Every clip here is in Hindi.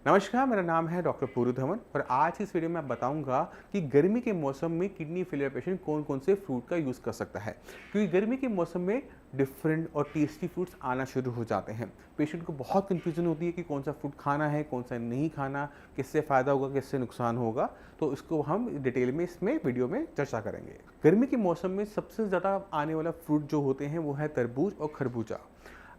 नमस्कार, मेरा नाम है डॉक्टर पूरू धवन और आज इस वीडियो में मैं बताऊंगा कि गर्मी के मौसम में किडनी फेलियर पेशेंट कौन कौन से फ्रूट का यूज़ कर सकता है। क्योंकि गर्मी के मौसम में डिफरेंट और टेस्टी फ्रूट्स आना शुरू हो जाते हैं। पेशेंट को बहुत कन्फ्यूजन होती है कि कौन सा फ्रूट खाना है, कौन सा नहीं खाना, किससे फ़ायदा होगा, किससे नुकसान होगा। तो इसको हम डिटेल में इसमें वीडियो में चर्चा करेंगे। गर्मी के मौसम में सबसे ज़्यादा आने वाला फ्रूट जो होते हैं वो है तरबूज और खरबूजा।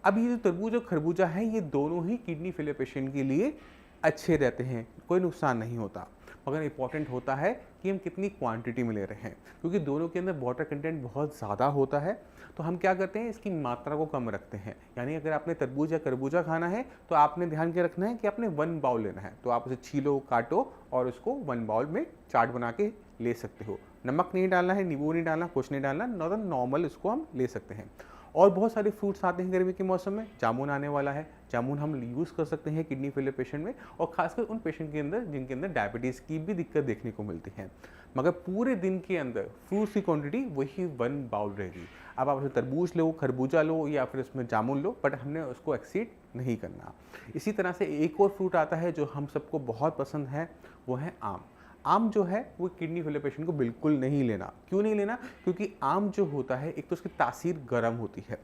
अब ये जो तरबूज और खरबूजा है, ये दोनों ही किडनी फेलियर पेशेंट के लिए अच्छे रहते हैं, कोई नुकसान नहीं होता। मगर इम्पॉर्टेंट होता है कि हम कितनी क्वांटिटी में ले रहे हैं, क्योंकि दोनों के अंदर वाटर कंटेंट बहुत ज़्यादा होता है। तो हम क्या करते हैं, इसकी मात्रा को कम रखते हैं। यानी अगर आपने तरबूज या खरबूजा खाना है तो आपने ध्यान के रखना है कि आपने 1 बाउल लेना है। तो आप उसे छीलो, काटो और उसको 1 बाउल में चाट बना के ले सकते हो। नमक नहीं डालना है, नींबू नहीं डालना, कुछ नहीं डालना, नॉर्मल इसको हम ले सकते हैं। और बहुत सारे फ्रूट्स आते हैं गर्मी के मौसम में। जामुन आने वाला है, जामुन हम यूज़ कर सकते हैं किडनी फेलियर पेशेंट में, और खासकर उन पेशेंट के अंदर जिनके अंदर डायबिटीज़ की भी दिक्कत देखने को मिलती है। मगर पूरे दिन के अंदर फ्रूट्स की क्वांटिटी वही 1 बाउल रहेगी। अब आप उसमें तरबूज लो, खरबूजा लो या फिर उसमें जामुन लो, बट हमने उसको एक्सीड नहीं करना। इसी तरह से एक और फ्रूट आता है जो हम सबको बहुत पसंद है, वो है आम। आम जो है वो किडनी फेलियर पेशेंट को बिल्कुल नहीं लेना। क्यों नहीं लेना? क्योंकि आम जो होता है, एक तो उसकी तासीर गर्म होती है,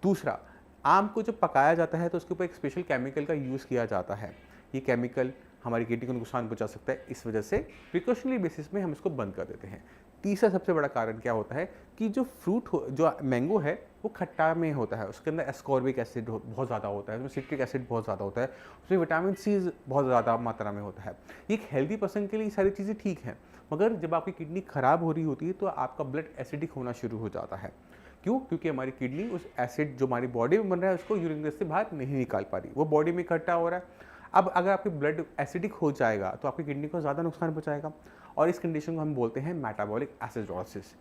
दूसरा आम को जब पकाया जाता है तो उसके ऊपर एक स्पेशल केमिकल का यूज़ किया जाता है। ये केमिकल हमारी किडनी को नुकसान पहुंचा सकता है, इस वजह से प्रिकॉशनरी बेसिस में हम इसको बंद कर देते हैं। तीसरा सबसे बड़ा कारण क्या होता है कि जो फ्रूट जो मैंगो है वो खट्टा में होता है, उसके अंदर एस्कॉर्बिक एसिड बहुत ज़्यादा होता है, उसमें सिट्रिक एसिड बहुत ज़्यादा होता है, उसमें विटामिन सी बहुत ज़्यादा मात्रा में होता है। एक हेल्दी पर्सन के लिए ये सारी चीज़ें ठीक हैं, मगर जब आपकी किडनी ख़राब हो रही होती है तो आपका ब्लड एसिडिक होना शुरू हो जाता है। क्यों? क्योंकि हमारी किडनी उस एसिड जो हमारी बॉडी में बन रहा है उसको यूरिन से बाहर नहीं निकाल पा रही, वो बॉडी में इकट्ठा हो रहा है। अब अगर आपकी ब्लड एसिडिक हो जाएगा तो आपकी किडनी को ज़्यादा नुकसान पहुंचाएगा, और इस कंडीशन को हम बोलते हैं मेटाबॉलिक एसिडोसिस।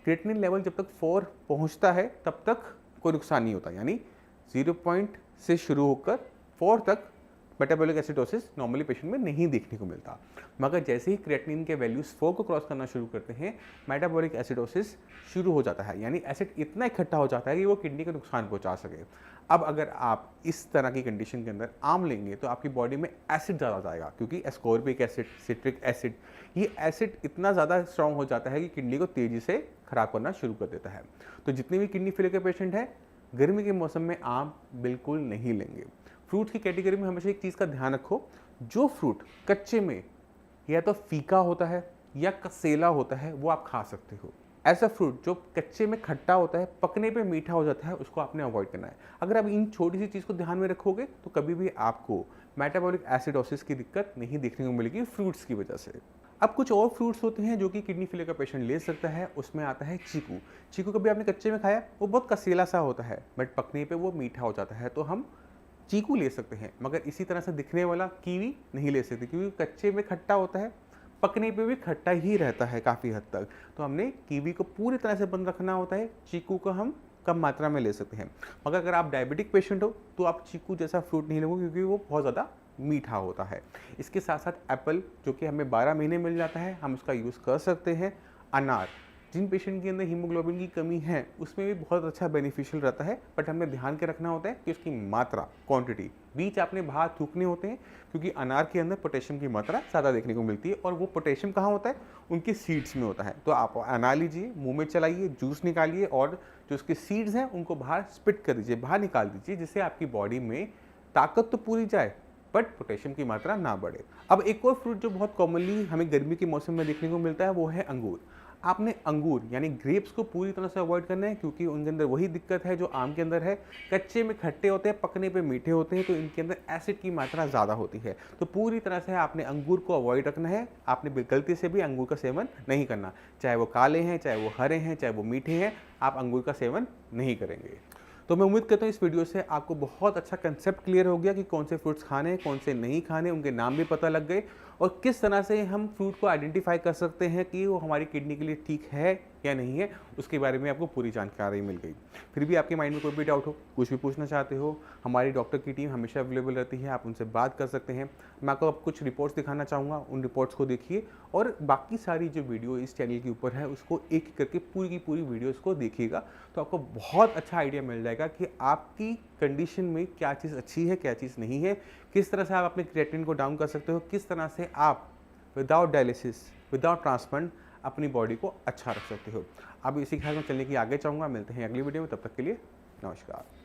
क्रिएटिनिन लेवल जब तक 4 पहुंचता है तब तक कोई नुकसान नहीं होता, यानी 0 पॉइंट से शुरू होकर 4 तक मेटाबॉलिक एसिडोसिस नॉर्मली पेशेंट में नहीं देखने को मिलता। मगर जैसे ही क्रिएटिनिन के वैल्यूज़ 4 को क्रॉस करना शुरू करते हैं, मेटाबॉलिक एसिडोसिस शुरू हो जाता है, यानी एसिड इतना इकट्ठा हो जाता है कि वो किडनी को नुकसान पहुंचा सके। अब अगर आप इस तरह की कंडीशन के अंदर आम लेंगे तो आपकी बॉडी में एसिड ज़्यादा जाएगा, क्योंकि एस्कॉर्बिक एसिड, सिट्रिक एसिड, ये एसिड इतना ज़्यादा स्ट्रॉन्ग हो जाता है कि किडनी को तेज़ी से खराब करना शुरू कर देता है। तो जितने भी किडनी फेलियर के पेशेंट हैं, गर्मी के मौसम में आम बिल्कुल नहीं लेंगे। फ्रूट की कैटेगरी में हमेशा एक चीज़ का ध्यान रखो, जो फ्रूट कच्चे में या तो फीका होता है या कसेला होता है वो आप खा सकते हो। ऐसा फ्रूट जो कच्चे में खट्टा होता है, पकने पे मीठा हो जाता है, उसको आपने अवॉइड करना है। अगर आप इन छोटी सी चीज़ को ध्यान में रखोगे तो कभी भी आपको मेटाबॉलिक एसिडोसिस की दिक्कत नहीं देखने को मिलेगी फ्रूट्स की वजह से। अब कुछ और फ्रूट्स होते हैं जो कि किडनी फेलियर का पेशेंट ले सकता है, उसमें आता है चीकू। चीकू कभी आपने कच्चे में खाया? वो बहुत कसेला सा होता है, बट पकने पे वो मीठा हो जाता है, तो हम चीकू ले सकते हैं। मगर इसी तरह से दिखने वाला कीवी नहीं ले सकते, क्योंकि कच्चे में खट्टा होता है, पकने पे भी खट्टा ही रहता है काफ़ी हद तक। तो हमने कीवी को पूरी तरह से बंद रखना होता है, चीकू को हम कम मात्रा में ले सकते हैं। मगर अगर आप डायबिटिक पेशेंट हो तो आप चीकू जैसा फ्रूट नहीं लोगे, क्योंकि वो बहुत ज़्यादा मीठा होता है। इसके साथ साथ एप्पल, जो कि हमें 12 महीने मिल जाता है, हम उसका यूज़ कर सकते हैं। अनार, जिन पेशेंट के अंदर हीमोग्लोबिन की कमी है उसमें भी बहुत अच्छा बेनिफिशियल रहता है, बट हमें ध्यान के रखना होता है कि उसकी मात्रा, क्वांटिटी, बीज आपने बाहर थूकने होते हैं, क्योंकि अनार के अंदर पोटेशियम की मात्रा ज़्यादा देखने को मिलती है, और वो पोटेशियम कहाँ होता है? उनकी सीड्स में होता है। तो आप अनार लीजिए, मुँह में चलाइए, जूस निकालिए, और जो उसके सीड्स हैं उनको बाहर स्पिट कर दीजिए, बाहर निकाल दीजिए, जिससे आपकी बॉडी में ताकत तो पूरी जाए बट पोटेशियम की मात्रा ना बढ़े। अब एक और फ्रूट जो बहुत कॉमनली हमें गर्मी के मौसम में देखने को मिलता है वो है अंगूर। आपने अंगूर यानी ग्रेप्स को पूरी तरह से अवॉइड करना है, क्योंकि उनके अंदर वही दिक्कत है जो आम के अंदर है, कच्चे में खट्टे होते हैं, पकने पे मीठे होते हैं, तो इनके अंदर एसिड की मात्रा ज़्यादा होती है। तो पूरी तरह से आपने अंगूर को अवॉइड रखना है। आपने गलती से भी अंगूर का सेवन नहीं करना, चाहे वो काले हैं, चाहे वो हरे हैं, चाहे वो मीठे हैं, आप अंगूर का सेवन नहीं करेंगे। तो मैं उम्मीद करता हूँ इस वीडियो से आपको बहुत अच्छा कंसेप्ट क्लियर हो गया कि कौन से फ्रूट्स खाने हैं, कौन से नहीं खाने, उनके नाम भी पता लग गए, और किस तरह से हम फ्रूट को आइडेंटिफाई कर सकते हैं कि वो हमारी किडनी के लिए ठीक है या नहीं है, उसके बारे में आपको पूरी जानकारी मिल गई। फिर भी आपके माइंड में कोई भी डाउट हो, कुछ भी पूछना चाहते हो, हमारी डॉक्टर की टीम हमेशा अवेलेबल रहती है, आप उनसे बात कर सकते हैं। मैं आपको अब कुछ रिपोर्ट्स दिखाना चाहूँगा, उन रिपोर्ट्स को देखिए और बाकी सारी जो वीडियो इस चैनल के ऊपर है उसको एक एक करके पूरी की पूरी वीडियोज़ को देखिएगा, तो आपको बहुत अच्छा आइडिया मिल जाएगा कि आपकी कंडीशन में क्या चीज़ अच्छी है, क्या चीज़ नहीं है, किस तरह से आप अपने क्रिएटिनिन को डाउन कर सकते हो, किस तरह से आप विदाउट डायलिसिस, विदाउट ट्रांसप्लांट अपनी बॉडी को अच्छा रख सकते हो। अब इसी के साथ मैं चलने की आगे चाहूँगा। मिलते हैं अगली वीडियो में, तब तक के लिए नमस्कार।